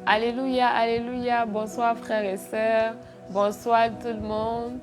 Alléluia, alléluia. Bonsoir frères et sœurs. Bonsoir tout le monde.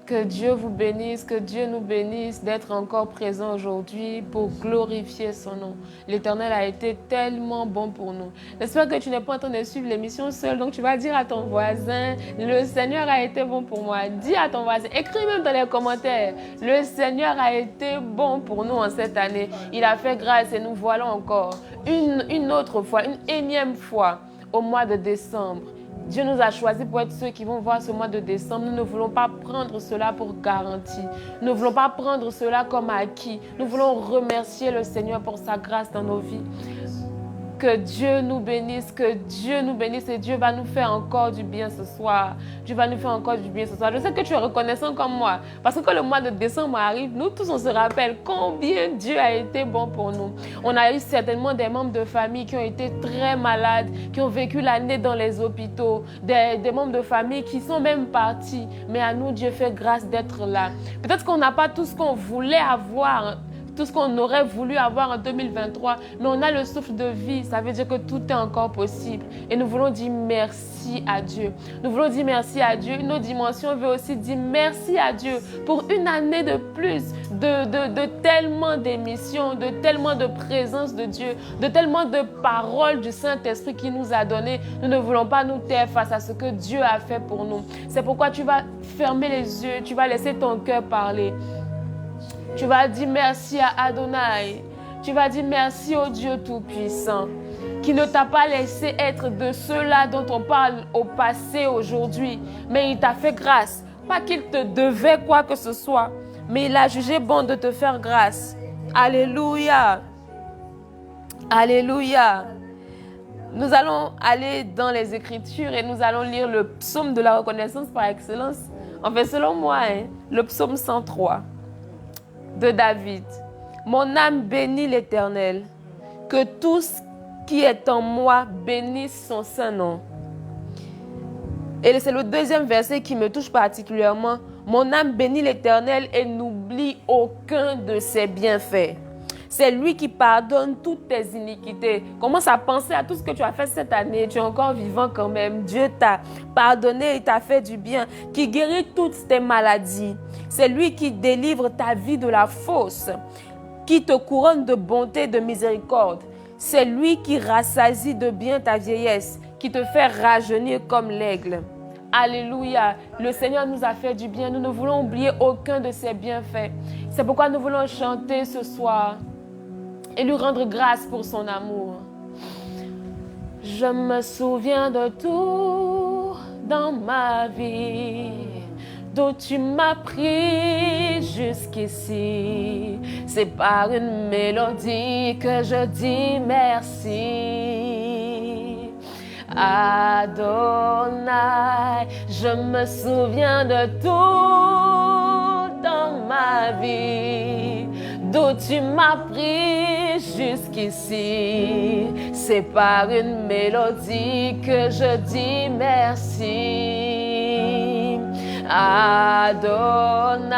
Que Dieu vous bénisse, que Dieu nous bénisse d'être encore présents aujourd'hui pour glorifier son nom. L'Éternel a été tellement bon pour nous. J'espère que tu n'es pas en train de suivre l'émission seul, donc tu vas dire à ton voisin, le Seigneur a été bon pour moi. Dis à ton voisin, écris même dans les commentaires, le Seigneur a été bon pour nous en cette année. Il a fait grâce et nous voilà encore une autre fois, une énième fois au mois de décembre. Dieu nous a choisis pour être ceux qui vont voir ce mois de décembre. Nous ne voulons pas prendre cela pour garantie. Nous ne voulons pas prendre cela comme acquis. Nous voulons remercier le Seigneur pour sa grâce dans nos vies. Que Dieu nous bénisse et Dieu va nous faire encore du bien ce soir. Dieu va nous faire encore du bien ce soir. Je sais que tu es reconnaissant comme moi parce que quand le mois de décembre arrive, nous tous on se rappelle combien Dieu a été bon pour nous. On a eu certainement des membres de famille qui ont été très malades, qui ont vécu l'année dans les hôpitaux, des membres de famille qui sont même partis. Mais à nous, Dieu fait grâce d'être là. Peut-être qu'on n'a pas tout ce qu'on voulait avoir, tout ce qu'on aurait voulu avoir en 2023, mais on a le souffle de vie, ça veut dire que tout est encore possible. Et nous voulons dire merci à Dieu. Nous voulons dire merci à Dieu. Une autre dimension veut aussi dire merci à Dieu pour une année de plus, de tellement d'émissions, de tellement de présence de Dieu, de tellement de paroles du Saint-Esprit qui nous a donné. Nous ne voulons pas nous taire face à ce que Dieu a fait pour nous. C'est pourquoi tu vas fermer les yeux, tu vas laisser ton cœur parler. Tu vas dire merci à Adonai. Tu vas dire merci au Dieu Tout-Puissant qui ne t'a pas laissé être de ceux-là dont on parle au passé aujourd'hui. Mais il t'a fait grâce. Pas qu'il te devait quoi que ce soit, mais il a jugé bon de te faire grâce. Alléluia. Alléluia. Nous allons aller dans les Écritures et nous allons lire le psaume de la reconnaissance par excellence. Enfin, selon moi, le psaume 103. De David. Mon âme bénit l'Éternel. Que tout ce qui est en moi bénisse son saint nom. Et c'est le deuxième verset qui me touche particulièrement. Mon âme bénit l'Éternel et n'oublie aucun de ses bienfaits. C'est lui qui pardonne toutes tes iniquités. Commence à penser à tout ce que tu as fait cette année. Tu es encore vivant quand même. Dieu t'a pardonné et t'a fait du bien. Qui guérit toutes tes maladies. C'est lui qui délivre ta vie de la fausse. Qui te couronne de bonté et de miséricorde. C'est lui qui rassasie de bien ta vieillesse. Qui te fait rajeunir comme l'aigle. Alléluia. Le Seigneur nous a fait du bien. Nous ne voulons oublier aucun de ses bienfaits. C'est pourquoi nous voulons chanter ce soir et lui rendre grâce pour son amour. Je me souviens de tout dans ma vie, d'où tu m'as pris jusqu'ici. C'est par une mélodie que je dis merci. Adonai, je me souviens de tout dans ma vie, d'où tu m'as pris jusqu'ici. C'est par une mélodie que je dis merci. Adonai,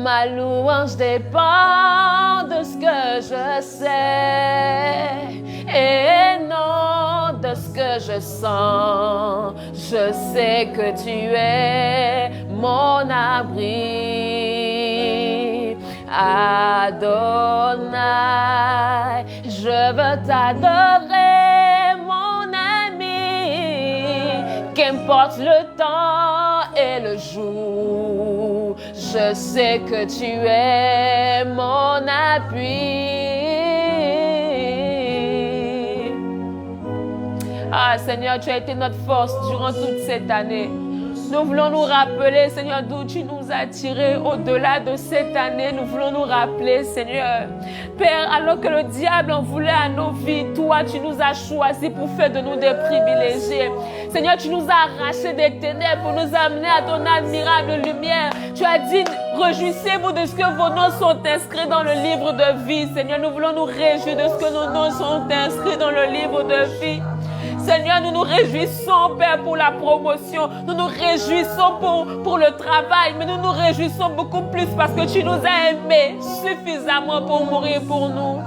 ma louange dépend de ce que je sais et non de ce que je sens. Je sais que tu es mon abri. Adonai, je veux t'adorer, mon ami, qu'importe le temps et le jour, je sais que tu es mon appui. Ah Seigneur, tu as été notre force durant toute cette année. Nous voulons nous rappeler, Seigneur, d'où tu nous as tirés au-delà de cette année. Nous voulons nous rappeler, Seigneur. Père, alors que le diable en voulait à nos vies, toi, tu nous as choisis pour faire de nous des privilégiés. Seigneur, tu nous as arrachés des ténèbres pour nous amener à ton admirable lumière. Tu as dit, réjouissez-vous de ce que vos noms sont inscrits dans le livre de vie. Seigneur, nous voulons nous réjouir de ce que nos noms sont inscrits dans le livre de vie. Seigneur, nous nous réjouissons, Père, pour la promotion. Nous nous réjouissons pour le travail. Mais nous nous réjouissons beaucoup plus parce que tu nous as aimés suffisamment pour mourir pour nous.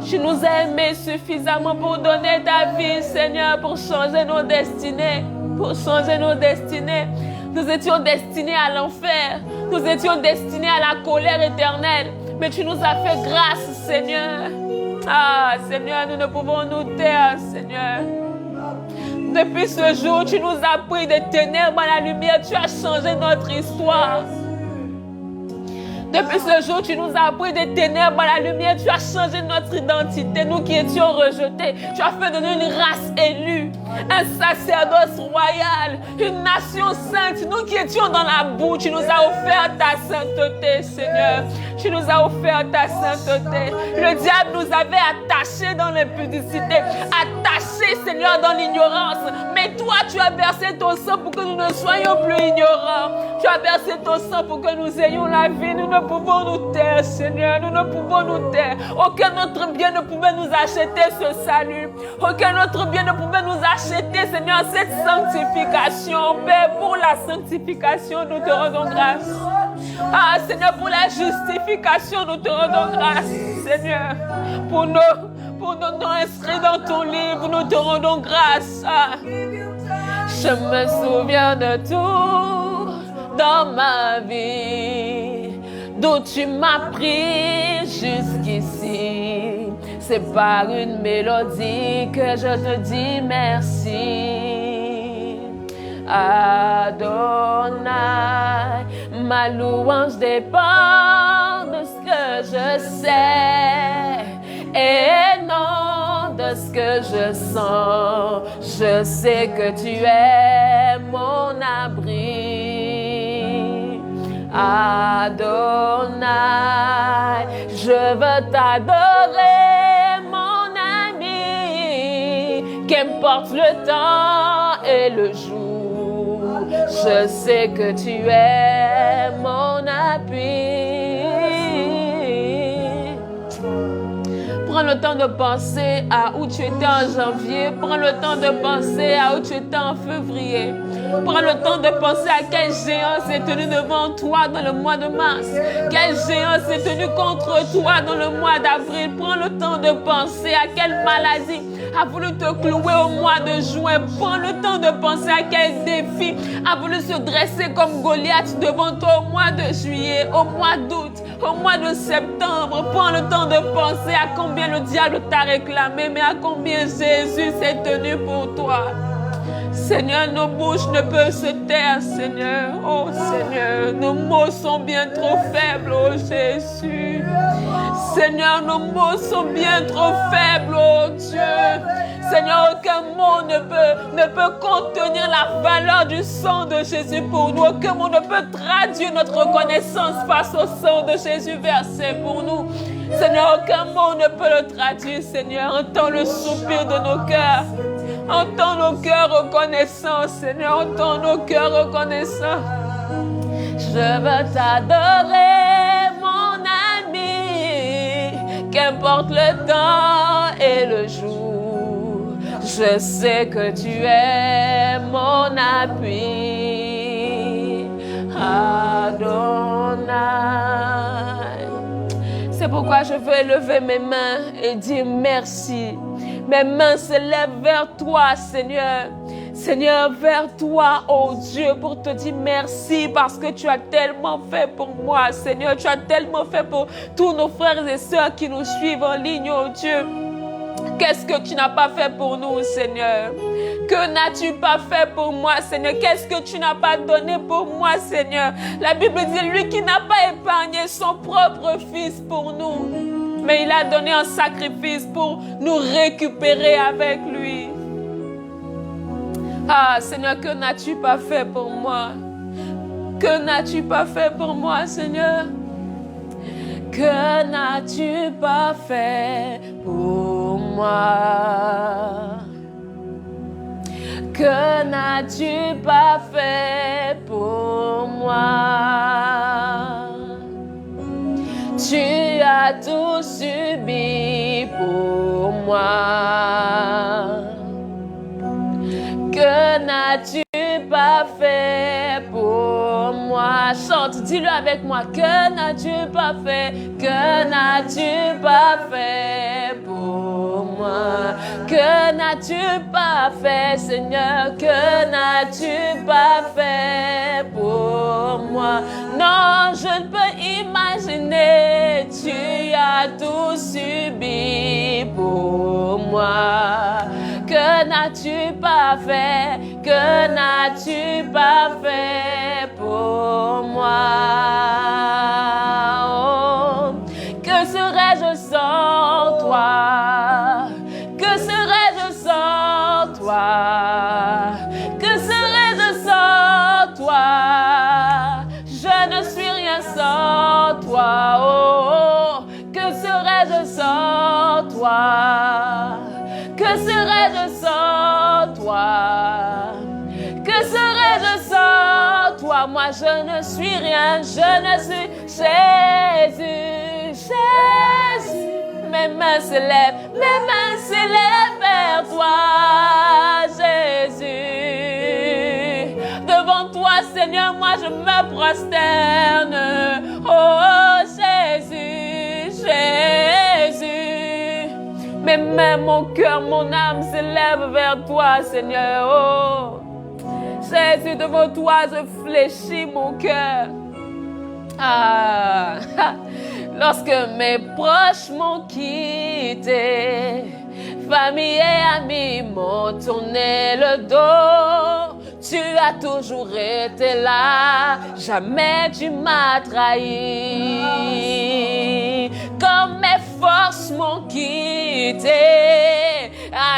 Tu nous as aimés suffisamment pour donner ta vie, Seigneur, pour changer nos destinées. Pour changer nos destinées. Nous étions destinés à l'enfer. Nous étions destinés à la colère éternelle. Mais tu nous as fait grâce, Seigneur. Ah, Seigneur, nous ne pouvons nous taire, Seigneur. Depuis ce jour, tu nous as pris des ténèbres à la lumière. Tu as changé notre histoire. Depuis ce jour, tu nous as pris des ténèbres à la lumière. Tu as changé notre identité. Nous qui étions rejetés, tu as fait de nous une race élue, un sacerdoce royal, une nation sainte. Nous qui étions dans la boue, tu nous as offert ta sainteté, Seigneur. Tu nous as offert ta sainteté. Le diable nous avait attachés dans l'impudicité, attachés, Seigneur, dans l'ignorance. Mais toi, tu as versé ton sang pour que nous ne soyons plus ignorants. Tu as versé ton sang pour que nous ayons la vie. Nous ne pouvons nous taire, Seigneur. Nous ne pouvons nous taire. Aucun autre bien ne pouvait nous acheter ce salut. Aucun autre bien ne pouvait nous acheter, Seigneur, cette sanctification. Père, pour la sanctification, nous te rendons grâce. Ah, Seigneur, pour la justification, nous te rendons grâce, Seigneur. Pour nos noms inscrits dans ton livre, nous te rendons grâce. Ah. Je me souviens de tout dans ma vie, d'où tu m'as pris jusqu'ici. C'est par une mélodie que je te dis merci. Adonai, ma louange dépend de ce que je sais et non de ce que je sens. Je sais que tu es mon abri. Adonai, je veux t'adorer, mon ami. Qu'importe le temps et le jour, je sais que tu es mon appui. Prends le temps de penser à où tu étais en janvier. Prends le temps de penser à où tu étais en février. Prends le temps de penser à quel géant s'est tenu devant toi dans le mois de mars. Quel géant s'est tenu contre toi dans le mois d'avril. Prends le temps de penser à quelle maladie a voulu te clouer au mois de juin. Prends le temps de penser à quel défi a voulu se dresser comme Goliath devant toi au mois de juillet, au mois d'août, au mois de septembre. Prends le temps de penser à combien le diable t'a réclamé, mais à combien Jésus s'est tenu pour toi. Seigneur, nos bouches ne peuvent se taire, Seigneur. Oh Seigneur, nos mots sont bien trop faibles, oh Jésus. Seigneur, nos mots sont bien trop faibles, oh Dieu. Seigneur, aucun mot ne peut contenir la valeur du sang de Jésus pour nous. Aucun mot ne peut traduire notre reconnaissance face au sang de Jésus versé pour nous. Seigneur, aucun mot ne peut le traduire, Seigneur. Entends le soupir de nos cœurs. Entends nos cœurs reconnaissants, Seigneur. Entends nos cœurs reconnaissants. Je veux t'adorer, mon ami. Qu'importe le temps et le jour, je sais que tu es mon appui. Adonai. C'est pourquoi je veux élever mes mains et dire merci. Mes mains se lèvent vers toi, Seigneur. Seigneur, vers toi, oh Dieu, pour te dire merci parce que tu as tellement fait pour moi, Seigneur. Tu as tellement fait pour tous nos frères et sœurs qui nous suivent en ligne, oh Dieu. Qu'est-ce que tu n'as pas fait pour nous, Seigneur? Que n'as-tu pas fait pour moi, Seigneur? Qu'est-ce que tu n'as pas donné pour moi, Seigneur? La Bible dit, lui qui n'a pas épargné son propre fils pour nous, mais il a donné un sacrifice pour nous récupérer avec lui. Ah, Seigneur, que n'as-tu pas fait pour moi? Que n'as-tu pas fait pour moi, Seigneur? Que n'as-tu pas fait pour moi? Que n'as-tu pas fait pour moi? Tu as tout subi pour moi. Que n'as-tu pas fait pour moi, Alléluia. Chante, dis-le avec moi. Que n'as-tu pas fait? Que n'as-tu pas fait pour moi? Que n'as-tu pas fait, Seigneur? Que n'as-tu pas fait pour moi? Non, je ne peux imaginer. Tu as tout subi pour moi. Que n'as-tu pas fait? Que n'as-tu pas fait pour moi? Oh, que serais-je sans toi? Que serais-je sans toi? Que serais-je sans toi? Je ne suis rien sans toi. Oh, que serais-je sans toi? Que serais-je sans toi? Que serais-je sans toi? Moi je ne suis rien, je ne suis Jésus, Jésus. Mes mains s'élèvent vers toi, Jésus. Devant toi, Seigneur, moi je me prosterne. Oh Jésus, Jésus. Mes mains, mon cœur, mon âme s'élèvent vers toi, Seigneur. Oh, Jésus, devant toi, je fléchis mon cœur. Ah, lorsque mes proches m'ont quitté, famille et amis m'ont tourné le dos. Tu as toujours été là, jamais tu m'as trahi. Comme mes forces m'ont quitté,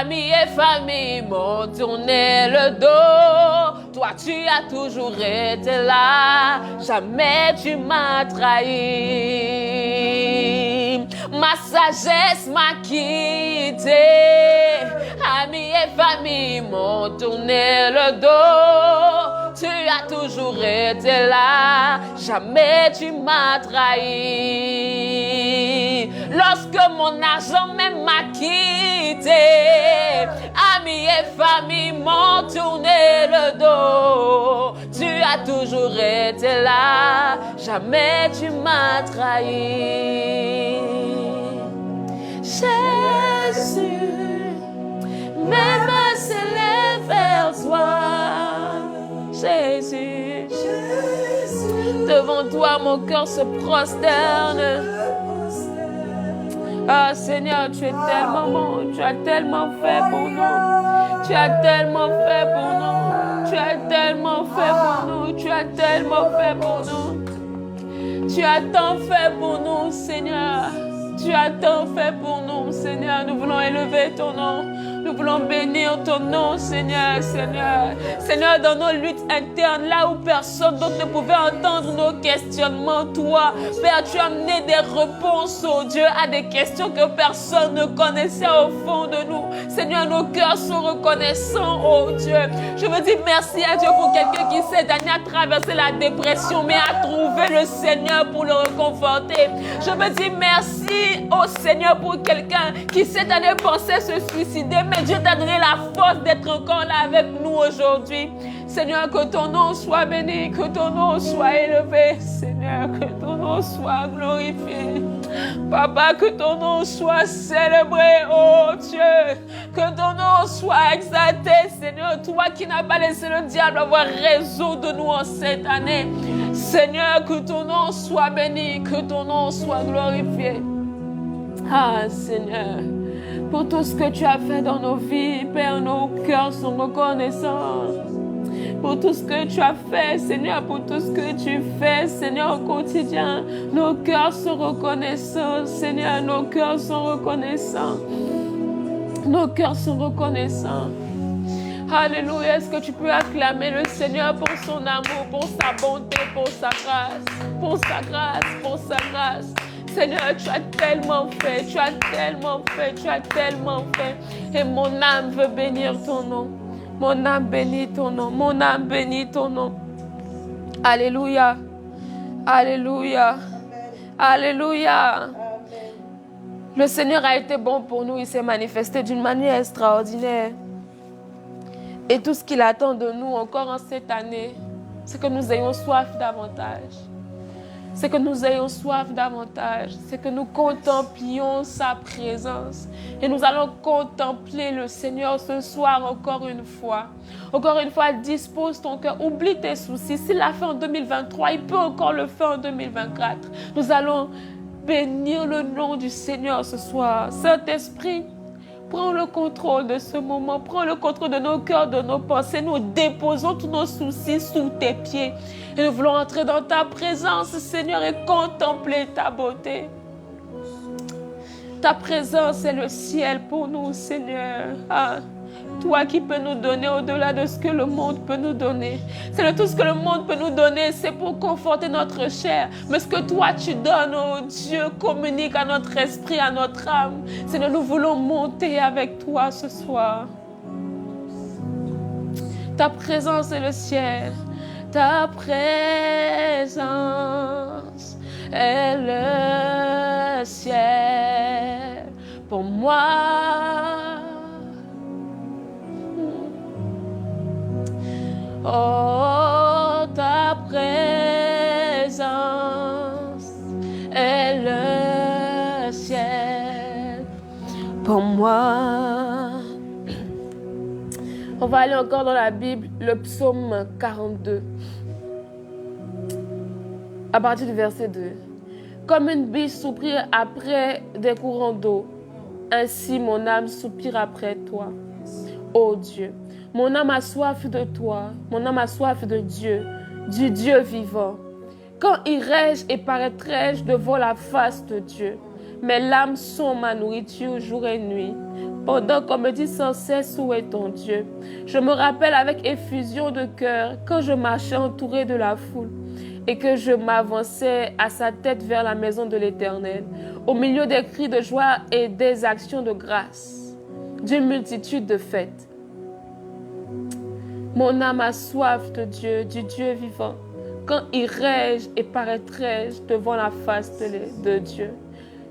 amis et famille m'ont tourné le dos. Toi, tu as toujours été là, jamais tu m'as trahi. Ma sagesse m'a quitté, amis et famille m'ont tourné le dos. Tu as toujours été là, jamais tu m'as trahi. Lorsque mon argent même m'a quitté, amis et famille m'ont tourné le dos. Tu as toujours été là, jamais tu m'as trahi. Jésus, mes mains s'élèvent vers toi. Jésus, devant toi mon cœur se prosterne. Ah Seigneur, tu es tellement bon, tu as tellement fait pour nous. Tu as tellement fait pour nous. Tu as tellement fait pour nous. Tu as tellement fait pour nous. Tu as tant fait pour nous, Seigneur. Tu as tant fait pour nous, Seigneur. Nous voulons élever ton nom. Nous voulons bénir ton nom, Seigneur, Seigneur. Seigneur, dans nos luttes internes, là où personne d'autre ne pouvait entendre nos questionnements, toi, Père, tu as amené des réponses, oh Dieu, à des questions que personne ne connaissait au fond de nous. Seigneur, nos cœurs sont reconnaissants, oh Dieu. Je veux dire merci à Dieu pour quelqu'un qui cette année a traversé la dépression, mais a trouvé le Seigneur pour le réconforter. Je veux dire merci au Seigneur pour quelqu'un qui cette année pensait se suicider, mais Dieu t'a donné la force d'être encore là avec nous aujourd'hui. Seigneur, que ton nom soit béni, que ton nom soit élevé. Seigneur, que ton nom soit glorifié. Papa, que ton nom soit célébré, oh Dieu. Que ton nom soit exalté, Seigneur. Toi qui n'as pas laissé le diable avoir raison de nous en cette année. Seigneur, que ton nom soit béni, que ton nom soit glorifié. Ah, Seigneur, pour tout ce que tu as fait dans nos vies, Père, nos cœurs sont reconnaissants. Pour tout ce que tu as fait, Seigneur, pour tout ce que tu fais, Seigneur, au quotidien, nos cœurs sont reconnaissants, Seigneur, nos cœurs sont reconnaissants. Nos cœurs sont reconnaissants. Alléluia, est-ce que tu peux acclamer le Seigneur pour son amour, pour sa bonté, pour sa grâce, pour sa grâce, pour sa grâce. Seigneur, tu as tellement fait, tu as tellement fait, tu as tellement fait. Et mon âme veut bénir ton nom. Mon âme bénit ton nom. Mon âme bénit ton nom. Alléluia. Alléluia. Alléluia. Le Seigneur a été bon pour nous. Il s'est manifesté d'une manière extraordinaire. Et tout ce qu'il attend de nous encore en cette année, c'est que nous ayons soif davantage. C'est que nous ayons soif davantage. C'est que nous contemplions sa présence. Et nous allons contempler le Seigneur ce soir encore une fois. Encore une fois, dispose ton cœur. Oublie tes soucis. S'il l'a fait en 2023, il peut encore le faire en 2024. Nous allons bénir le nom du Seigneur ce soir. Saint-Esprit, prends le contrôle de ce moment. Prends le contrôle de nos cœurs, de nos pensées. Nous déposons tous nos soucis sous tes pieds. Et nous voulons entrer dans ta présence, Seigneur, et contempler ta beauté. Ta présence est le ciel pour nous, Seigneur. Ah, toi qui peux nous donner au-delà de ce que le monde peut nous donner. C'est tout ce que le monde peut nous donner, c'est pour conforter notre chair. Mais ce que toi tu donnes, oh Dieu, communique à notre esprit, à notre âme. Seigneur, nous voulons monter avec toi ce soir. Ta présence est le ciel. Ta présence est le ciel pour moi. Oh, ta présence est le ciel pour moi. On va aller encore dans la Bible, le psaume 42. À partir du verset 2. Comme une biche soupire après des courants d'eau, ainsi mon âme soupire après toi, ô Dieu. Mon âme a soif de toi, mon âme a soif de Dieu, du Dieu vivant. Quand irai-je et paraîtrai-je devant la face de Dieu? Mes lames sont ma nourriture jour et nuit. Pendant qu'on me dit sans cesse où est ton Dieu. Je me rappelle avec effusion de cœur quand je marchais entouré de la foule et que je m'avançais à sa tête vers la maison de l'Éternel, au milieu des cris de joie et des actions de grâce, d'une multitude de fêtes. Mon âme a soif de Dieu, du Dieu vivant. Quand irai-je et paraîtrai-je devant la face de Dieu?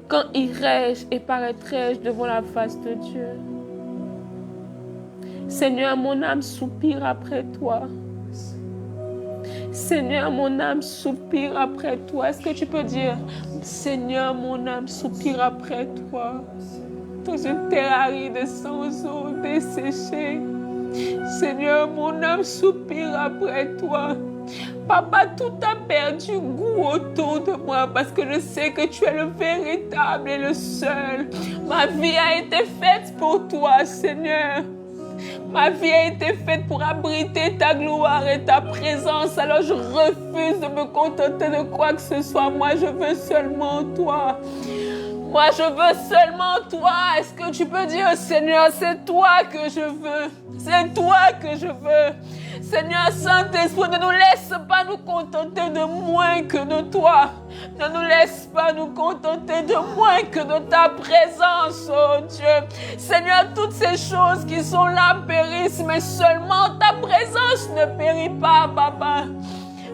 Quand irai-je et paraîtrai-je devant la face de Dieu? Seigneur, mon âme soupire après toi. Seigneur, mon âme soupire après toi. Est-ce que tu peux dire, Seigneur, mon âme soupire après toi? Dans une terre aride sans eau desséchée. Seigneur, mon âme soupire après toi. Papa, tout a perdu goût autour de moi parce que je sais que tu es le véritable et le seul. Ma vie a été faite pour toi, Seigneur. Ma vie a été faite pour abriter ta gloire et ta présence. Alors je refuse de me contenter de quoi que ce soit. Moi, je veux seulement toi. Moi, je veux seulement toi. Est-ce que tu peux dire, Seigneur, c'est toi que je veux. C'est toi que je veux. Seigneur Saint-Esprit, ne nous laisse pas nous contenter de moins que de toi. Ne nous laisse pas nous contenter de moins que de ta présence, oh Dieu. Seigneur, toutes ces choses qui sont là périssent, mais seulement ta présence ne périt pas, Papa.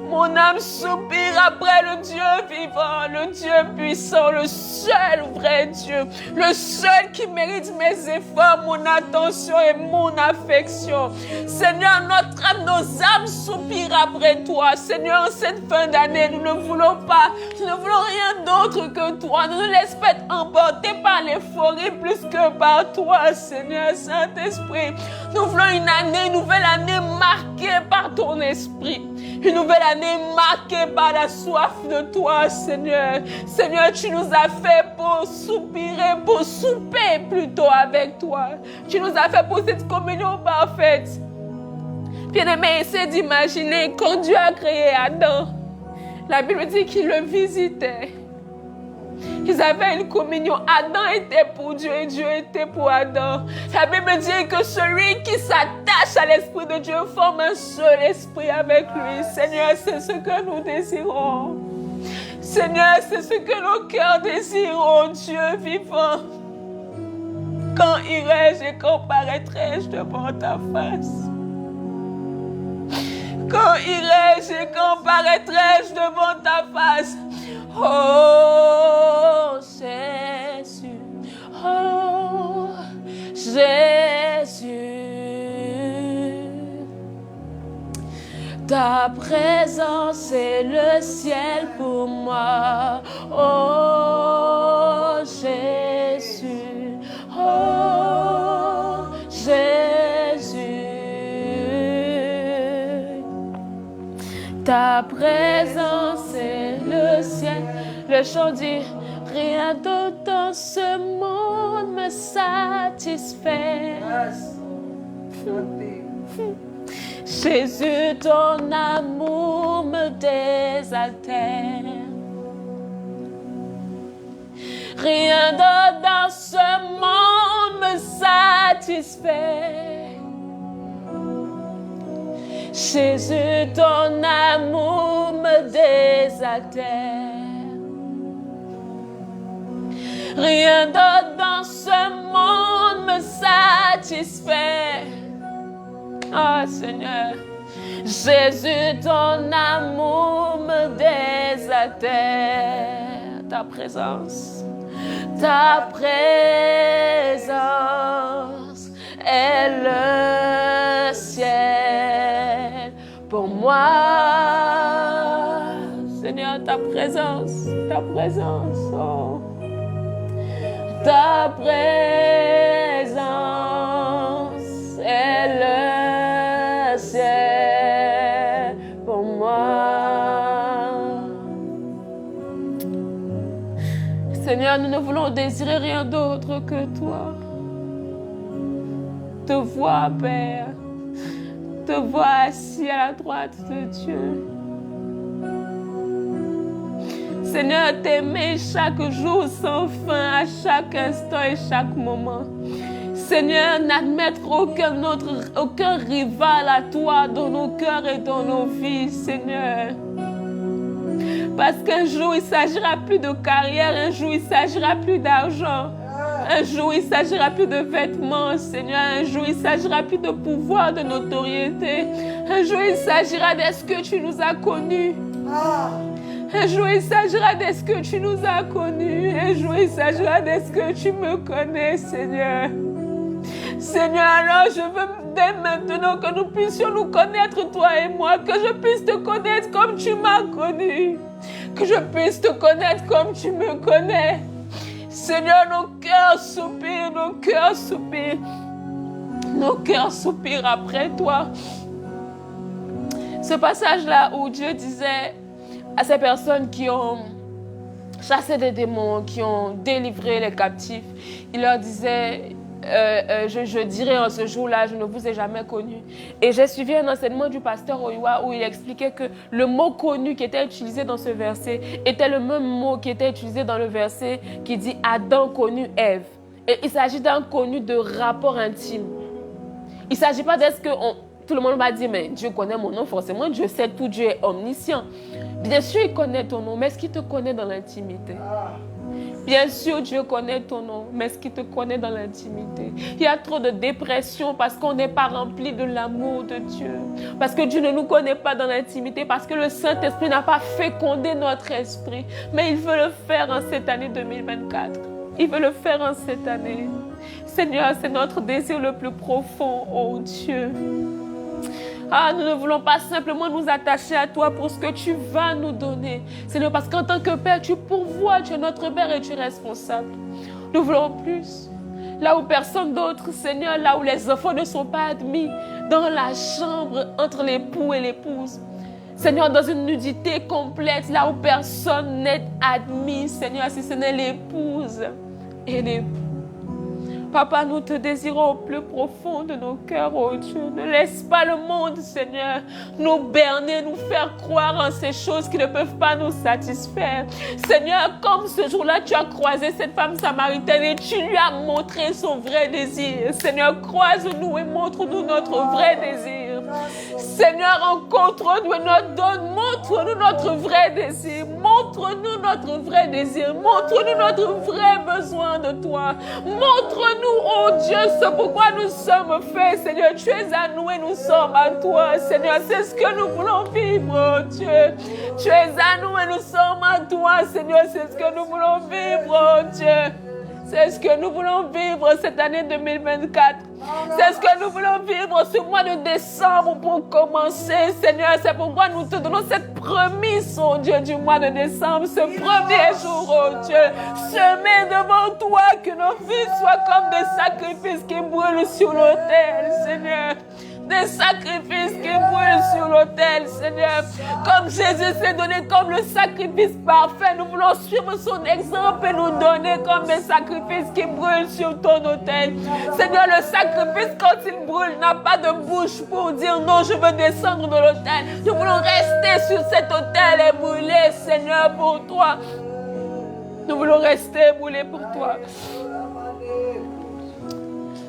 Mon âme soupire après le Dieu vivant, le Dieu puissant, le seul vrai Dieu, le seul qui mérite mes efforts, mon attention et mon affection. Seigneur, notre âme, nos âmes soupirent après toi. Seigneur, en cette fin d'année, nous ne voulons pas, nous ne voulons rien d'autre que toi. Ne nous laisse pas être emportés par l'euphorie plus que par toi, Seigneur Saint-Esprit. Nous voulons une nouvelle année marquée par ton esprit. Une nouvelle année marquée par la soif de toi, Seigneur. Seigneur, tu nous as fait pour soupirer, pour souper plutôt avec toi. Tu nous as fait pour cette communion parfaite. Bien-aimé, essaie d'imaginer quand Dieu a créé Adam. La Bible dit qu'il le visitait. Ils avaient une communion. Adam était pour Dieu et Dieu était pour Adam. La Bible dit que celui qui s'attache à l'Esprit de Dieu forme un seul esprit avec lui. Seigneur, c'est ce que nous désirons. Seigneur, c'est ce que nos cœurs désirent, oh Dieu vivant. Quand irai-je et quand paraîtrai-je devant ta face? Quand irai-je et quand paraîtrai-je devant ta face? Oh Jésus, oh Jésus, Ta présence est le ciel pour moi. Oh Jésus, oh Jésus. Ta présence est le ciel. Le chant dit, rien d'autre dans ce monde me satisfait. Jésus, ton amour me désaltère. Rien d'autre dans ce monde me satisfait. Jésus, ton amour me désaltère. Rien d'autre dans ce monde me satisfait. Ah, Seigneur, Jésus, ton amour me désaltère. Ta présence est le ciel pour moi. Seigneur, ta présence, oh. Ta présence est le ciel pour moi. Seigneur, nous ne voulons désirer rien d'autre que toi. Te voir, Père. Te voir assis à la droite de Dieu. Seigneur, t'aimer chaque jour sans fin, à chaque instant et chaque moment. Seigneur, n'admettre aucun rival à toi dans nos cœurs et dans nos vies, Seigneur. Parce qu'un jour, il ne s'agira plus de carrière, un jour, il ne s'agira plus d'argent. Un jour, il ne s'agira plus de vêtements, Seigneur. Un jour, il ne s'agira plus de pouvoir, de notoriété. Un jour, il s'agira d'est-ce que tu nous as connus. Un jour, il s'agira d'est-ce que tu nous as connus. Un jour, il s'agira d'est-ce que tu me connais, Seigneur. Seigneur, alors je veux dès maintenant que nous puissions nous connaître, toi et moi. Que je puisse te connaître comme tu m'as connu. Que je puisse te connaître comme tu me connais. Seigneur, nos cœurs soupirent, nos cœurs soupirent. Nos cœurs soupirent après toi. Ce passage-là où Dieu disait à ces personnes qui ont chassé des démons, qui ont délivré les captifs, il leur disait, je dirais en ce jour-là, je ne vous ai jamais connu. Et j'ai suivi un enseignement du pasteur Oyoa où il expliquait que le mot connu qui était utilisé dans ce verset était le même mot qui était utilisé dans le verset qui dit Adam connu Ève. Et il s'agit d'un connu de rapport intime. Il ne s'agit pas d'est-ce que tout le monde va dire, mais Dieu connaît mon nom, forcément, Dieu sait tout, Dieu est omniscient. Bien sûr, il connaît ton nom, mais est-ce qu'il te connaît dans l'intimité? Bien sûr, Dieu connaît ton nom, mais est-ce qu'il te connaît dans l'intimité? Il y a trop de dépression parce qu'on n'est pas rempli de l'amour de Dieu. Parce que Dieu ne nous connaît pas dans l'intimité, parce que le Saint-Esprit n'a pas fécondé notre esprit. Mais il veut le faire en cette année 2024. Il veut le faire en cette année. Seigneur, c'est notre désir le plus profond, oh Dieu. Ah, nous ne voulons pas simplement nous attacher à toi pour ce que tu vas nous donner. Seigneur, parce qu'en tant que Père, tu pourvois, tu es notre Père et tu es responsable. Nous voulons plus. Là où personne d'autre, Seigneur, là où les enfants ne sont pas admis, dans la chambre entre l'époux et l'épouse. Seigneur, dans une nudité complète, là où personne n'est admis, Seigneur, si ce n'est l'épouse et l'époux. Papa, nous te désirons au plus profond de nos cœurs, oh Dieu. Ne laisse pas le monde, Seigneur, nous berner, nous faire croire en ces choses qui ne peuvent pas nous satisfaire. Seigneur, comme ce jour-là, tu as croisé cette femme samaritaine et tu lui as montré son vrai désir. Seigneur, croise-nous et montre-nous notre vrai désir. Seigneur, rencontre-nous et montre-nous notre vrai désir. Montre-nous notre vrai désir. Montre-nous notre vrai besoin de toi. Montre-nous, oh Dieu, ce pourquoi nous sommes faits. Seigneur, tu es à nous et nous sommes à toi. Seigneur, c'est ce que nous voulons vivre, oh Dieu. Tu es à nous et nous sommes à toi. Seigneur, c'est ce que nous voulons vivre, oh Dieu. C'est ce que nous voulons vivre cette année 2024. C'est ce que nous voulons vivre ce mois de décembre pour commencer, Seigneur. C'est pourquoi nous te donnons cette promesse, oh Dieu, du mois de décembre, ce premier jour, oh Dieu. Semez devant toi que nos vies soient comme des sacrifices qui brûlent sur l'autel, Seigneur. Des sacrifices qui brûlent sur l'autel, Seigneur. Comme Jésus s'est donné comme le sacrifice parfait, nous voulons suivre son exemple et nous donner comme des sacrifices qui brûlent sur ton autel. Seigneur, le sacrifice, quand il brûle, n'a pas de bouche pour dire non, je veux descendre de l'autel. Nous voulons rester sur cet autel et brûler, Seigneur, pour toi. Nous voulons rester brûlés pour toi.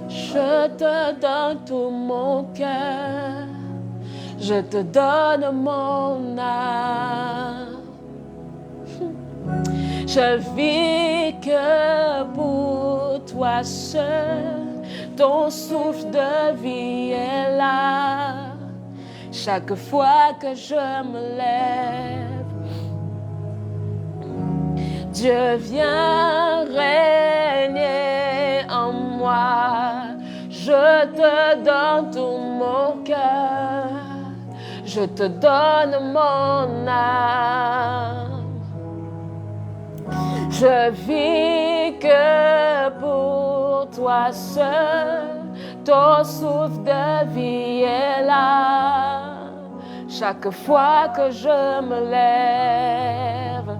Je te donne tout mon cœur, je te donne mon âme. Je vis que pour toi seul, ton souffle de vie est là. Chaque fois que je me lève, Dieu vient régner en moi. Je te donne tout mon cœur, je te donne mon âme. Je vis que pour toi seul, ton souffle de vie est là. Chaque fois que je me lève,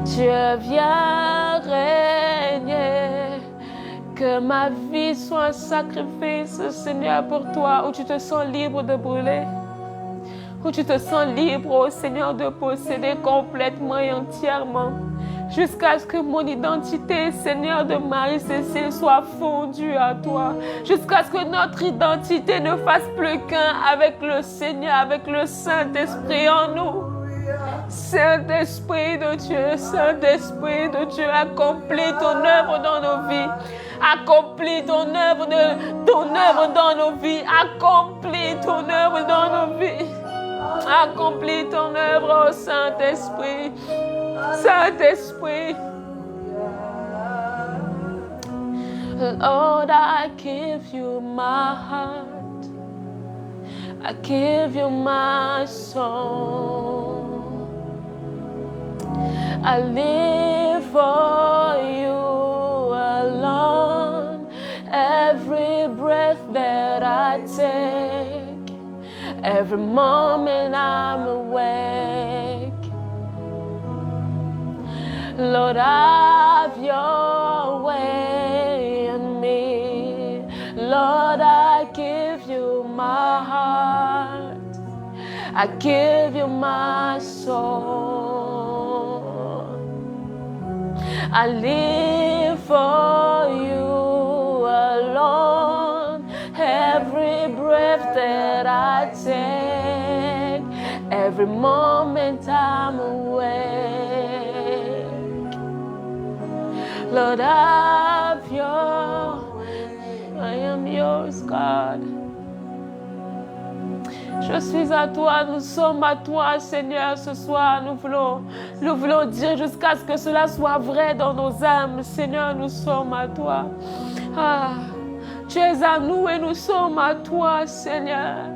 Dieu vient régner. Que ma vie soit un sacrifice, Seigneur, pour toi, où tu te sens libre de brûler, où tu te sens libre, oh Seigneur, de posséder complètement et entièrement, jusqu'à ce que mon identité, Seigneur, de Marie-Cécile soit fondue à toi, jusqu'à ce que notre identité ne fasse plus qu'un avec le Seigneur, avec le Saint-Esprit en nous. Saint-Esprit de Dieu, accomplis ton œuvre dans nos vies. Accomplis ton œuvre dans nos vies. Accomplis ton œuvre dans nos vies. Accomplis ton œuvre, oh Saint-Esprit. Saint-Esprit. Lord, I give you my heart. I give you my soul. I live for you alone. Every breath that I take, every moment I'm awake. Lord, have your way in me. Lord, I give you my heart. I give you my soul. I live for you alone. Every breath that I take, every moment I'm awake. Lord, I am yours, God. Je suis à toi, nous sommes à toi, Seigneur, ce soir. Nous voulons dire jusqu'à ce que cela soit vrai dans nos âmes. Seigneur, nous sommes à toi. Ah, tu es à nous et nous sommes à toi, Seigneur.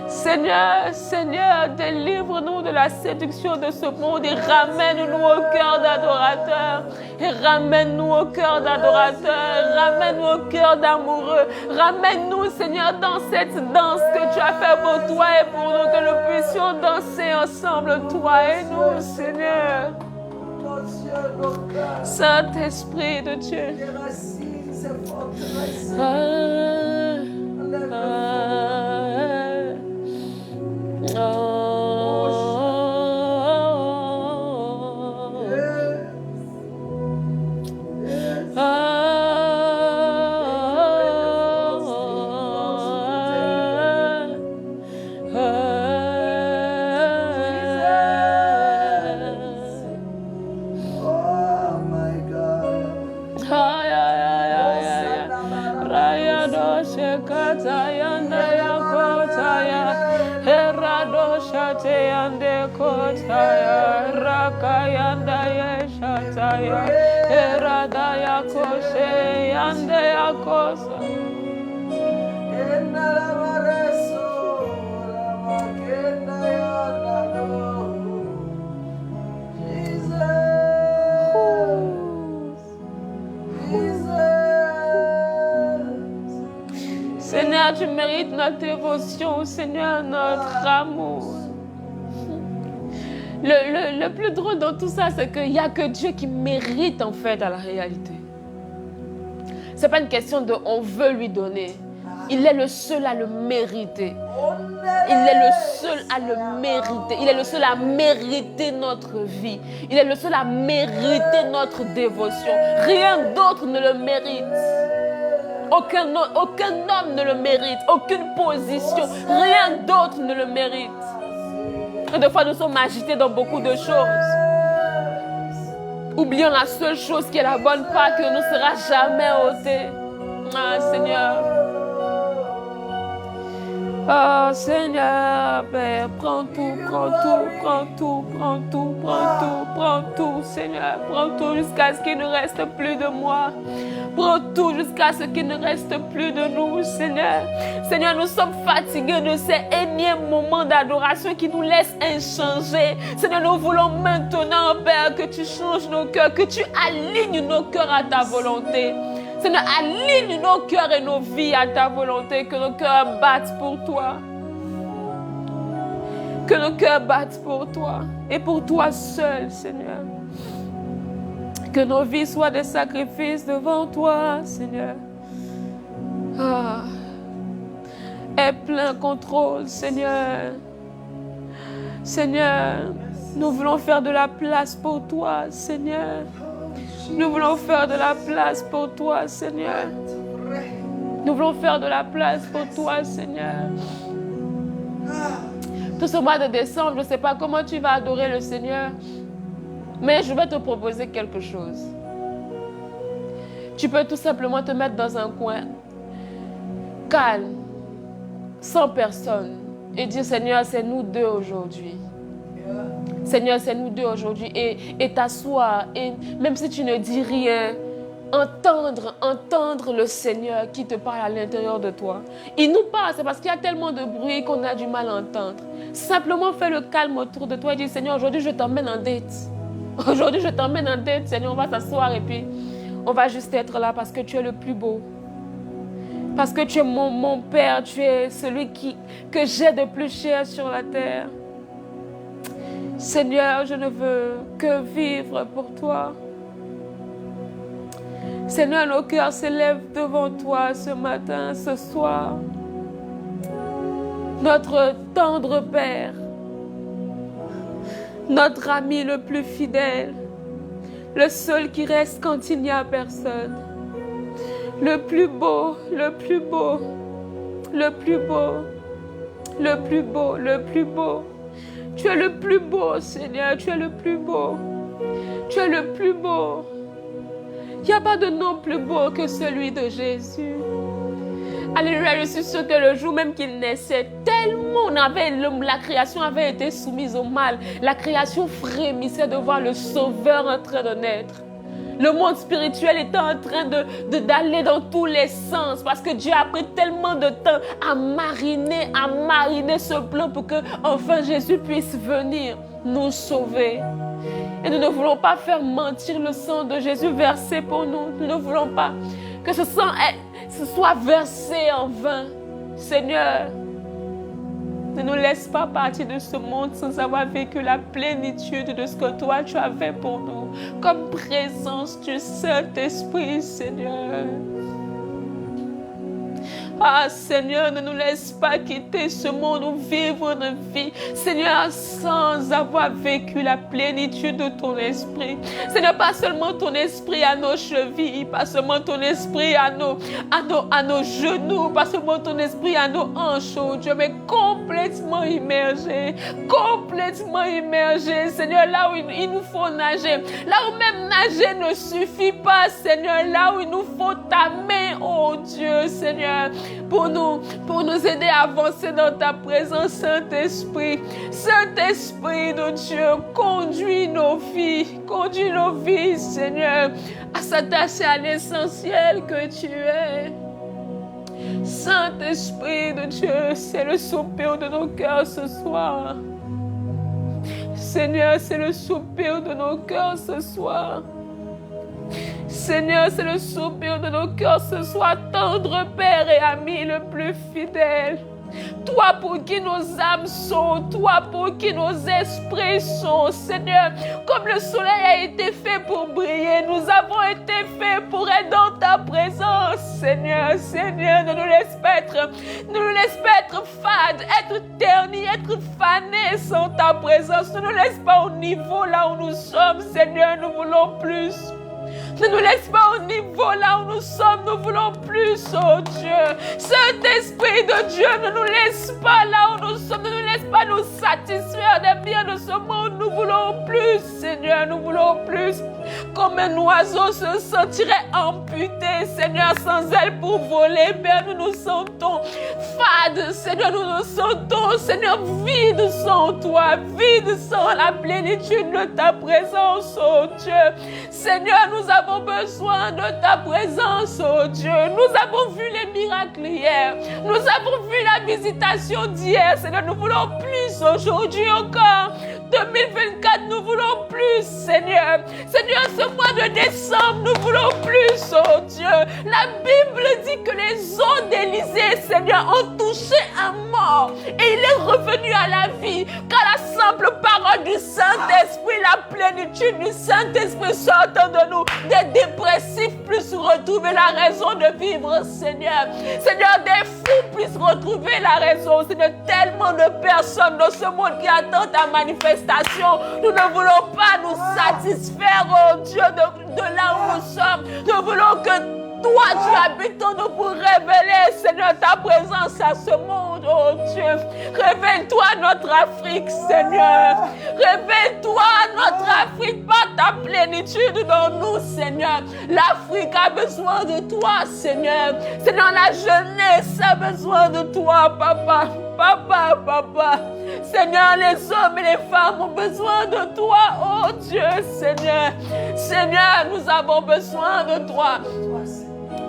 Seigneur, délivre-nous de la séduction de ce monde et ramène-nous au cœur d'adorateurs. Et ramène-nous au cœur d'adorateurs. Ramène-nous au cœur d'amoureux. Ramène-nous, Seigneur, dans cette danse que tu as fait pour toi et pour nous, que nous puissions danser ensemble, toi et nous, Seigneur. Saint-Esprit de Dieu. akoshe yande akosa. Seigneur, tu mérites notre dévotion, Seigneur, notre amour. Le plus drôle dans tout ça, c'est qu'il n'y a que Dieu qui mérite en fait à la réalité. Ce n'est pas une question de on veut lui donner. Il est le seul à le mériter. Il est le seul à le mériter. Il est le seul à mériter notre vie. Il est le seul à mériter notre dévotion. Rien d'autre ne le mérite. Aucun homme ne le mérite. Aucune position. Rien d'autre ne le mérite. Et des fois, nous sommes agités dans beaucoup de choses. Oublions la seule chose qui est la bonne part que ne sera jamais ôtée. Ah, Seigneur. Oh Seigneur, Père, prends tout, prends tout, prends tout, prends tout, prends tout, prends tout, Seigneur, prends tout jusqu'à ce qu'il ne reste plus de moi. Prends tout jusqu'à ce qu'il ne reste plus de nous, Seigneur. Seigneur, nous sommes fatigués de ces énièmes moments d'adoration qui nous laissent inchangés. Seigneur, nous voulons maintenant, Père, que tu changes nos cœurs, que tu alignes nos cœurs à ta volonté. Seigneur, aligne nos cœurs et nos vies à ta volonté, que nos cœurs battent pour toi. Que nos cœurs battent pour toi et pour toi seul, Seigneur. Que nos vies soient des sacrifices devant toi, Seigneur. Ah. Aie plein contrôle, Seigneur. Seigneur, nous voulons faire de la place pour toi, Seigneur. Nous voulons faire de la place pour toi, Seigneur. Nous voulons faire de la place pour toi, Seigneur. Tout ce mois de décembre, je ne sais pas comment tu vas adorer le Seigneur, mais je vais te proposer quelque chose. Tu peux tout simplement te mettre dans un coin, calme, sans personne, et dire, Seigneur, c'est nous deux aujourd'hui. Seigneur, c'est nous deux aujourd'hui, et t'asseoir, et même si tu ne dis rien, entendre le Seigneur qui te parle à l'intérieur de toi. Il nous parle, c'est parce qu'il y a tellement de bruit qu'on a du mal à entendre. Simplement fais le calme autour de toi et dis, Seigneur, aujourd'hui je t'emmène en date. Aujourd'hui je t'emmène en date, Seigneur, on va s'asseoir et puis on va juste être là parce que tu es le plus beau. Parce que tu es mon Père, tu es celui que j'ai de plus cher sur la terre. Seigneur, je ne veux que vivre pour toi. Seigneur, nos cœurs s'élèvent devant toi ce matin, ce soir. Notre tendre Père, notre ami le plus fidèle, le seul qui reste quand il n'y a personne. Le plus beau, le plus beau, le plus beau, le plus beau, le plus beau. Tu es le plus beau, Seigneur, tu es le plus beau. Tu es le plus beau. Il n'y a pas de nom plus beau que celui de Jésus. Alléluia, je suis sûre que le jour même qu'il naissait, tellement la création avait été soumise au mal. La création frémissait de voir le Sauveur en train de naître. Le monde spirituel était en train d'aller dans tous les sens parce que Dieu a pris tellement de temps à mariner ce plan pour que enfin Jésus puisse venir nous sauver. Et nous ne voulons pas faire mentir le sang de Jésus versé pour nous. Nous ne voulons pas que ce sang soit versé en vain. Seigneur, ne nous laisse pas partir de ce monde sans avoir vécu la plénitude de ce que toi tu as fait pour nous. Comme présence du Saint-Esprit, Seigneur. Ah Seigneur, ne nous laisse pas quitter ce monde ou vivre une vie, Seigneur, sans avoir vécu la plénitude de ton esprit. Seigneur, pas seulement ton esprit à nos chevilles, pas seulement ton esprit à nos genoux, pas seulement ton esprit à nos hanches, oh Dieu, mais complètement immergé, Seigneur, là où il nous faut nager, là où même nager ne suffit pas, Seigneur, là où il nous faut ta main, oh Dieu, Seigneur, pour nous aider à avancer dans ta présence, Saint-Esprit. Saint-Esprit de Dieu, conduis nos vies, Seigneur, à s'attacher à l'essentiel que tu es. Saint-Esprit de Dieu, c'est le soupir de nos cœurs ce soir. Seigneur, c'est le soupir de nos cœurs ce soir. Seigneur, c'est le soupir de nos cœurs ce soir, tendre Père et ami le plus fidèle. Toi pour qui nos âmes sont, toi pour qui nos esprits sont, Seigneur. Comme le soleil a été fait pour briller, nous avons été faits pour être dans ta présence, Seigneur. Seigneur, ne nous laisse pas être fades, être ternis, être fanés sans ta présence. Ne nous laisse pas au niveau là où nous sommes, Seigneur, nous voulons plus. Ne nous laisse pas au niveau là où nous sommes, nous voulons plus, oh Dieu. Saint-Esprit de Dieu, ne nous laisse pas là où nous sommes, ne nous laisse pas nous satisfaire des biens de ce monde. Nous voulons plus, Seigneur, nous voulons plus. Comme un oiseau se sentirait amputé, Seigneur, sans aile pour voler, Père, nous nous sentons fades, Seigneur, nous nous sentons, Seigneur, vides sans toi, vides sans la plénitude de ta présence, oh Dieu. Seigneur, nous avons besoin de ta présence, oh Dieu. Nous avons vu les miracles hier, nous avons vu la visitation d'hier, Seigneur, nous voulons plus aujourd'hui encore. 2024, nous voulons plus, Seigneur. Seigneur, ce mois de décembre, nous voulons plus, oh Dieu. La Bible dit que les eaux d'Élysée, Seigneur, ont touché un mort et il est revenu à la vie. Car la simple parole du Saint-Esprit, la plénitude du Saint-Esprit sortant de nous, des dépressifs puissent retrouver la raison de vivre, Seigneur. Seigneur, des fous puissent retrouver la raison. Seigneur, tellement de personnes dans ce monde qui attendent ta manifestation. Nous ne voulons pas nous satisfaire, oh Dieu, de là où nous sommes. Nous voulons que toi, tu habites en nous pour révéler, Seigneur, ta présence à ce monde, oh Dieu. Révèle-toi notre Afrique, Seigneur. Révèle-toi notre Afrique par ta plénitude dans nous, Seigneur. L'Afrique a besoin de toi, Seigneur. Seigneur, la jeunesse a besoin de toi, Papa. Papa. Seigneur, les hommes et les femmes ont besoin de toi, oh Dieu, Seigneur. Seigneur, nous avons besoin de toi.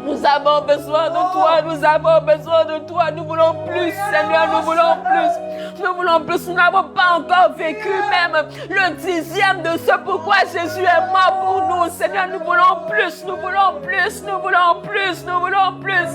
Nous avons besoin de toi, nous avons besoin de toi. Nous voulons plus, Seigneur, nous voulons plus. Nous voulons plus, nous n'avons pas encore vécu même le 10e de ce pourquoi Jésus est mort pour nous. Seigneur, nous voulons plus, nous voulons plus, nous voulons plus, nous voulons plus.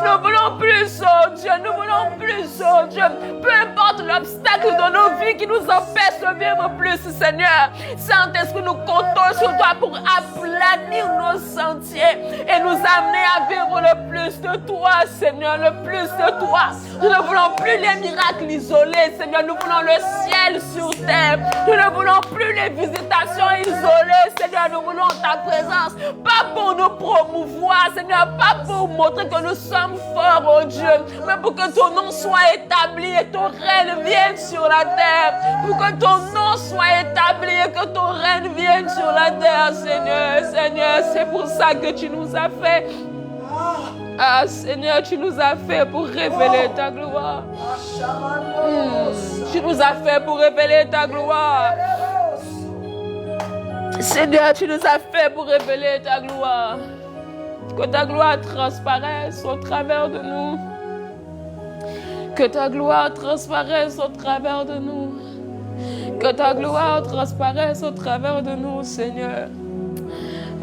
Nous voulons plus, oh Dieu, nous voulons plus, oh Dieu. Peu importe l'obstacle dans nos vies qui nous empêche de vivre plus, Seigneur. Saint-Esprit, nous comptons sur toi pour aplanir nos sentiers et nous amener à vivre le plus de toi, Seigneur, le plus de toi. Nous ne voulons plus les miracles isolés, Seigneur, nous voulons le ciel sur terre. Nous ne voulons plus les visitations isolées, Seigneur, nous voulons ta présence, pas pour nous promouvoir, Seigneur, pas pour montrer que nous sommes forts, oh Dieu, mais pour que ton nom soit établi et ton règne vienne sur la terre, pour que ton nom soit établi et que ton règne vienne sur la terre, Seigneur. Seigneur, c'est pour ça que tu nous as fait. Ah Seigneur, tu nous as fait pour révéler ta gloire. Tu nous as fait pour révéler ta gloire. Seigneur, tu nous as fait pour révéler ta gloire. Que ta gloire transparaisse au travers de nous. Que ta gloire transparaisse au travers de nous. Que ta gloire transparaisse au travers de nous, Seigneur.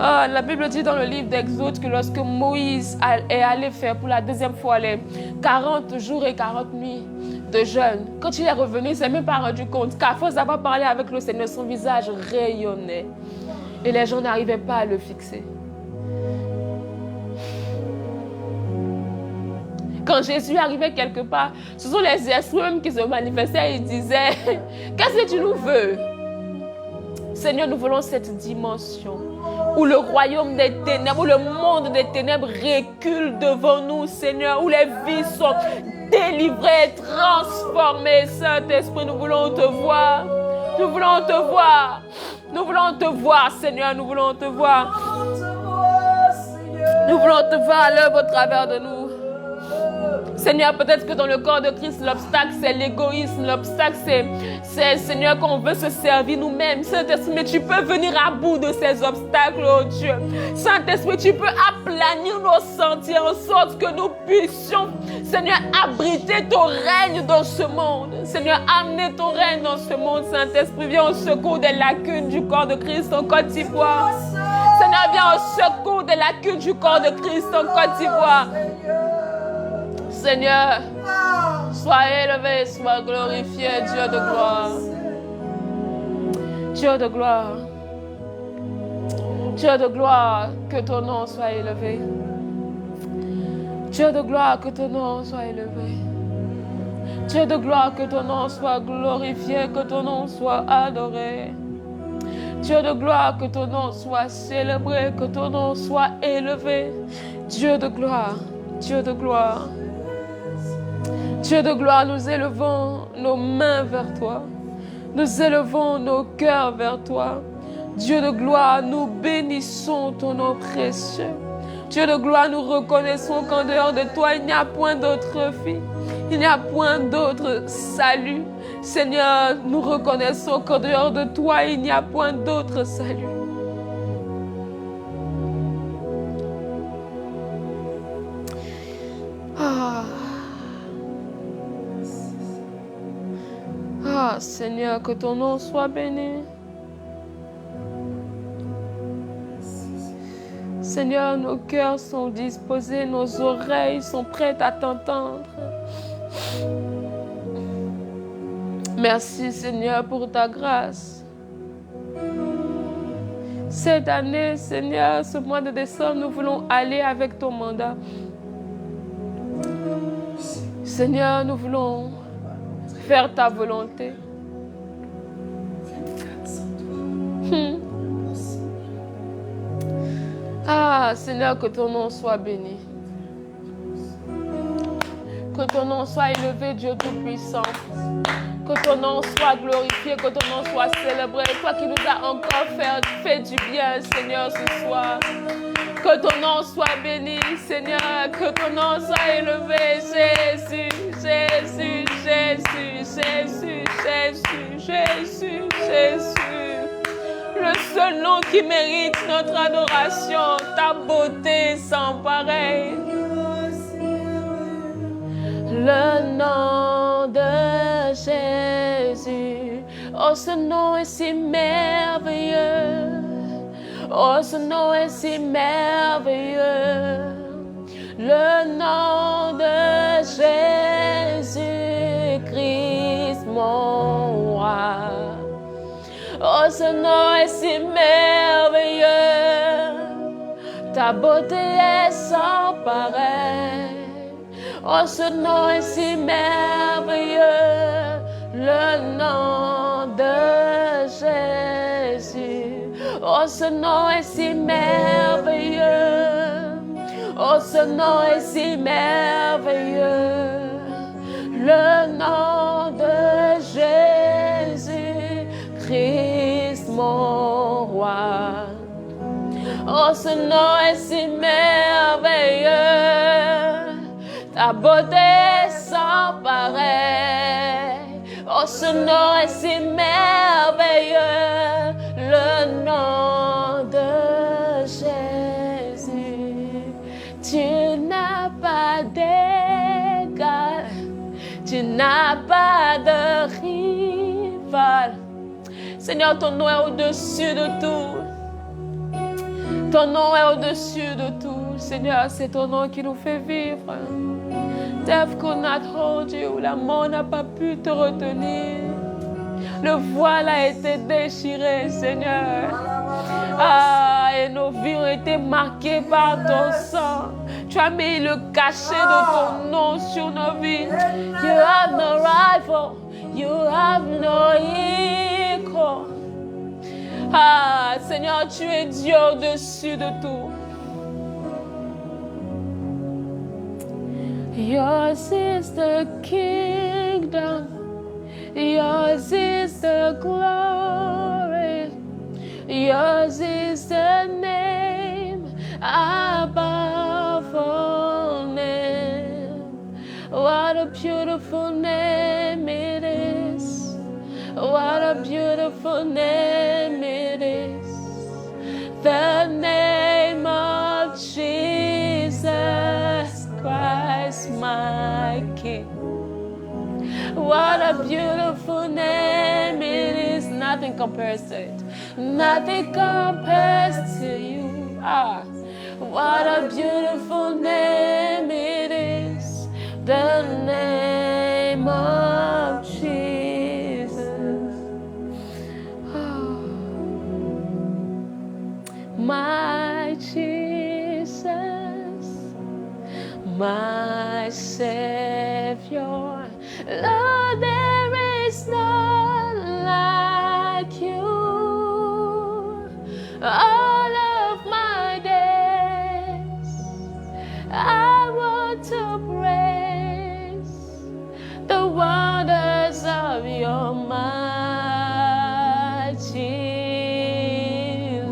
Ah, la Bible dit dans le livre d'Exode que lorsque Moïse est allé faire pour la deuxième fois les 40 jours et 40 nuits de jeûne, quand il est revenu, il ne s'est même pas rendu compte qu'à force d'avoir parlé avec le Seigneur, son visage rayonnait. Et les gens n'arrivaient pas à le fixer. Quand Jésus arrivait quelque part, ce sont les esprits même qui se manifestaient et ils disaient « Qu'est-ce que tu nous veux ?» Seigneur, nous voulons cette dimension où le royaume des ténèbres, où le monde des ténèbres recule devant nous, Seigneur, où les vies sont délivrées, transformées. Saint-Esprit, nous voulons te voir. Nous voulons te voir. Nous voulons te voir, Seigneur, nous voulons te voir. Nous voulons te voir à l'œuvre au travers de nous. Seigneur, peut-être que dans le corps de Christ, l'obstacle, c'est l'égoïsme. L'obstacle, c'est, Seigneur, qu'on veut se servir nous-mêmes. Saint-Esprit, mais tu peux venir à bout de ces obstacles, oh Dieu. Saint-Esprit, tu peux aplanir nos sentiers en sorte que nous puissions, Seigneur, abriter ton règne dans ce monde. Seigneur, amener ton règne dans ce monde. Saint-Esprit, viens au secours des lacunes du corps de Christ en Côte d'Ivoire. Seigneur, viens au secours des lacunes du corps de Christ en Côte d'Ivoire. Seigneur, sois élevé, sois glorifié, Dieu de gloire. Dieu de gloire. Dieu de gloire, que ton nom soit élevé. Dieu de gloire, que ton nom soit élevé. Dieu de gloire, que ton nom soit glorifié, que ton nom soit adoré. Dieu de gloire, que ton nom soit célébré, que ton nom soit élevé. Dieu de gloire, Dieu de gloire. Dieu de gloire, nous élevons nos mains vers toi. Nous élevons nos cœurs vers toi. Dieu de gloire, nous bénissons ton nom précieux. Dieu de gloire, nous reconnaissons qu'en dehors de toi, il n'y a point d'autre vie. Il n'y a point d'autre salut. Seigneur, nous reconnaissons qu'en dehors de toi, il n'y a point d'autre salut. Seigneur, que ton nom soit béni. Seigneur, nos cœurs sont disposés, nos oreilles sont prêtes à t'entendre. Merci, Seigneur, pour ta grâce. Cette année, Seigneur, ce mois de décembre, nous voulons aller avec ton mandat. Seigneur, nous voulons faire ta volonté. Seigneur, que ton nom soit béni. Que ton nom soit élevé, Dieu Tout-Puissant. Que ton nom soit glorifié, que ton nom soit célébré. Toi qui nous as encore fait du bien, Seigneur, ce soir. Que ton nom soit béni, Seigneur. Que ton nom soit élevé, Jésus, Jésus, Jésus, Jésus, Jésus, Jésus, Jésus. Le seul nom qui mérite notre adoration, ta beauté sans pareil. Le nom de Jésus, oh ce nom est si merveilleux, oh ce nom est si merveilleux. Le nom de Jésus-Christ, mon roi. Oh, ce nom est si merveilleux, ta beauté est sans pareil. Oh, ce nom est si merveilleux, le nom de Jésus. Oh, ce nom est si merveilleux, oh, ce nom est si merveilleux, le nom de Jésus. Christ, mon roi. Oh, ce nom est si merveilleux, ta beauté est sans pareil. Oh, ce nom est si merveilleux, le nom de Jésus. Tu n'as pas d'égal, tu n'as pas de rival. Seigneur, ton nom est au-dessus de tout. Ton nom est au-dessus de tout. Seigneur, c'est ton nom qui nous fait vivre. Death could not hold you. La mort n'a pas pu te retenir. Le voile a été déchiré, Seigneur. Et nos vies ont été marquées par ton sang. Tu as mis le cachet de ton nom sur nos vies. You have no rival. You have no equal. Seigneur, tu es Dieu au-dessus de tout. Yours is the kingdom. Yours is the glory. Yours is the name above a beautiful name it is. What a beautiful name it is. The name of Jesus Christ, my King. What a beautiful name it is. Nothing compares to it. Nothing compares to you. Ah, what a beautiful name it is. The name of Jesus. Oh, my Jesus, my Savior. Lord, there is none like you. All of my days, I want to praise the wonders of your mighty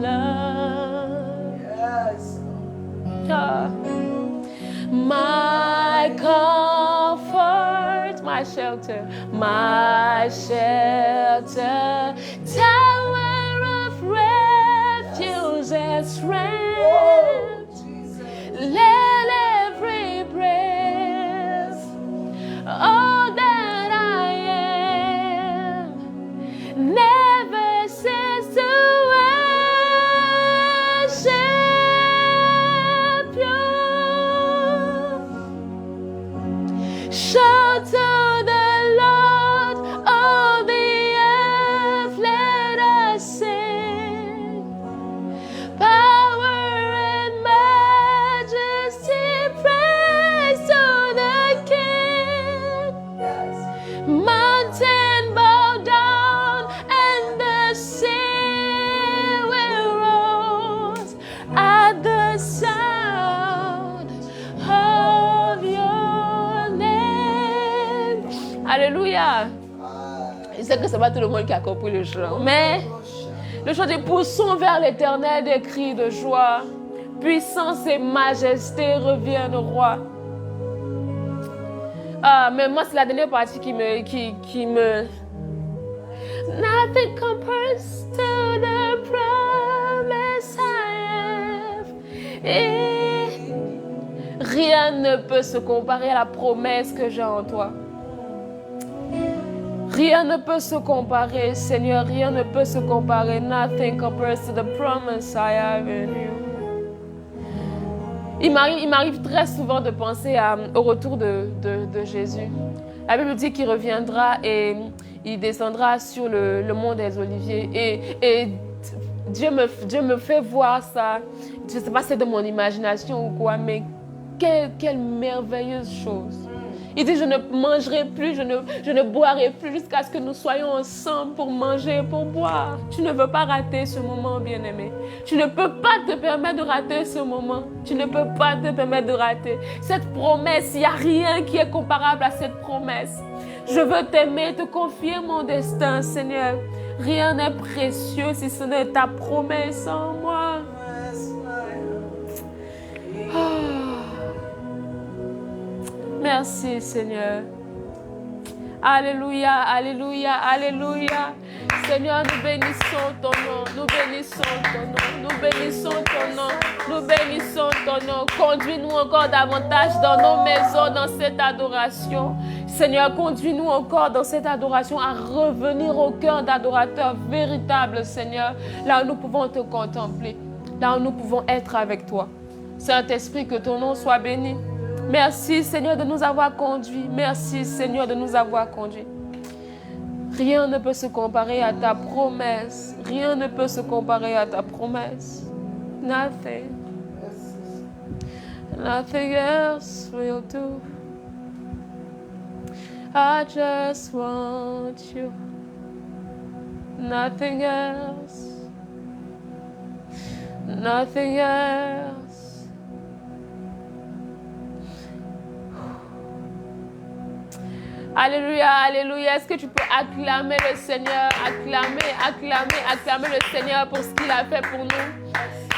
love. Yes. My comfort, my shelter, tower of refuge and strength. Let every breath, all that I am, never cease to worship you. Shout to the Lord, all the earth, let us sing. Power and majesty, praise to the King. Mountain bow down and the sea will rise at the sound of your name. Alléluia. Je sais que ce n'est pas tout le monde qui a compris le chant, mais le chant dit poussons vers l'éternel des cris de joie. Puissance et majesté reviennent au roi. Ah, mais moi, c'est la dernière partie qui me... Nothing compares to the promise I have. Et rien ne peut se comparer à la promesse que j'ai en toi. Rien ne peut se comparer, Seigneur, rien ne peut se comparer. Nothing compares to the promise I have in you. Il m'arrive très souvent de penser au retour de Jésus. La Bible dit qu'il reviendra et il descendra sur le mont des Oliviers. Et Dieu me fait voir ça. Je ne sais pas si c'est de mon imagination ou quoi, mais quelle merveilleuse chose. Il dit, je ne mangerai plus, je ne boirai plus jusqu'à ce que nous soyons ensemble pour manger, pour boire. Tu ne veux pas rater ce moment, bien-aimé. Tu ne peux pas te permettre de rater ce moment. Tu ne peux pas te permettre de rater. Cette promesse, il n'y a rien qui est comparable à cette promesse. Je veux t'aimer, te confier mon destin, Seigneur. Rien n'est précieux si ce n'est ta promesse en moi. Oh. Merci, Seigneur. Alléluia, alléluia, alléluia. Seigneur, nous bénissons ton nom, nous bénissons ton nom, nous bénissons ton nom, nous bénissons ton nom. Conduis-nous encore davantage dans nos maisons, dans cette adoration. Seigneur, conduis-nous encore dans cette adoration à revenir au cœur d'adorateurs véritables, Seigneur, là où nous pouvons te contempler, là où nous pouvons être avec toi. Saint-Esprit, que ton nom soit béni. Merci, Seigneur, de nous avoir conduits. Merci, Seigneur, de nous avoir conduits. Rien ne peut se comparer à ta promesse. Rien ne peut se comparer à ta promesse. Nothing. Nothing else will do. I just want you. Nothing else. Nothing else. Alléluia, alléluia. Est-ce que tu peux acclamer le Seigneur, acclamer le Seigneur pour ce qu'il a fait pour nous?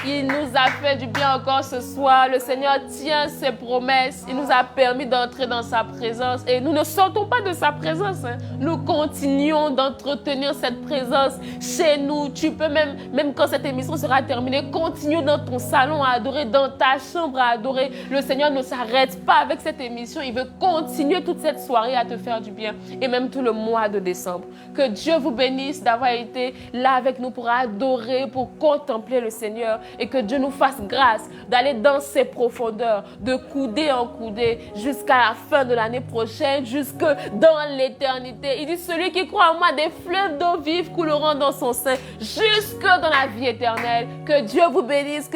Il nous a fait du bien encore ce soir. Le Seigneur tient ses promesses. Il nous a permis d'entrer dans sa présence. Et nous ne sortons pas de sa présence. Nous continuons d'entretenir cette présence chez nous. Tu peux même quand cette émission sera terminée, continuer dans ton salon à adorer, dans ta chambre à adorer. Le Seigneur ne s'arrête pas avec cette émission. Il veut continuer toute cette soirée à te faire du bien. Et même tout le mois de décembre. Que Dieu vous bénisse d'avoir été là avec nous pour adorer, pour contempler le Seigneur. Et que Dieu nous fasse grâce d'aller dans ses profondeurs, de coudée en coudée, jusqu'à la fin de l'année prochaine, jusque dans l'éternité. Il dit, celui qui croit en moi, des fleuves d'eau vive couleront dans son sein, jusque dans la vie éternelle. Que Dieu vous bénisse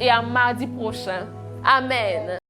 et à mardi prochain. Amen.